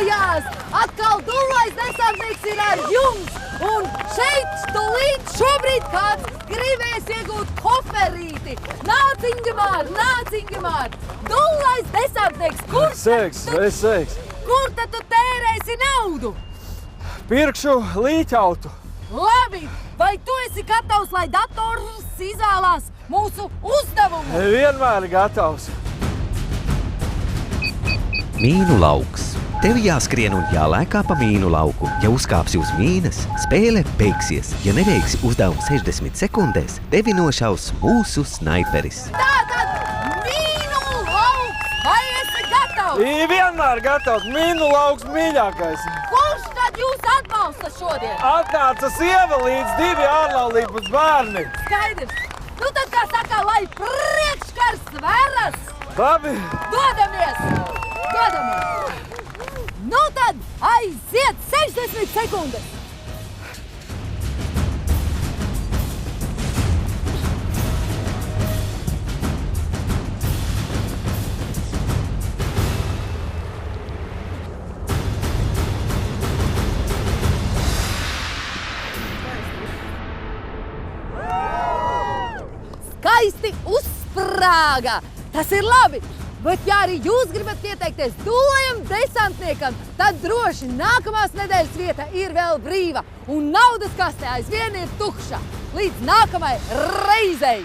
mājās! Atkal Dullais desantnieks ir ar jums! Un šeit tūlīt šobrīd kāds gribēs iegūt koferīti! Nāc, Ingemār! Dullais desantnieks, Sveiks! Kur tad tu tērēsi naudu? Pirkšu līķautu. Labi! Vai tu esi gatavs, lai dators izvēlās mūsu uzdevumu? Vienmēr gatavs. Mīnu lauks. Tev jāskrien un jālēkā pa mīnu lauku. Ja uzkāpsi uz mīnas, spēle beigsies. Ja neveiksi uzdevumu 60 sekundēs, tevi nošaus mūsu snaiperis. Tātad mīnu lauks! Vai esi gatavs? Vienmēr gatavs. Mīnu lauks mīļākais. Kurš tad jūs atbalsta šodien? Atnāca sieva līdz 2 ārlaulības bērni. Skaidrs. Nu tad, kā saka, lai priekškars veras. Labi. Dodamies! Nu tad aiziet 60 sekundes! Skaisti uzsprāga! Tas ir labi! Bet, ja arī jūs gribat pieteikties Dullajam desantniekam, tad droši nākamās nedēļas vieta ir vēl brīva un naudas kastē aizvien ir tukša. Līdz nākamai reizei!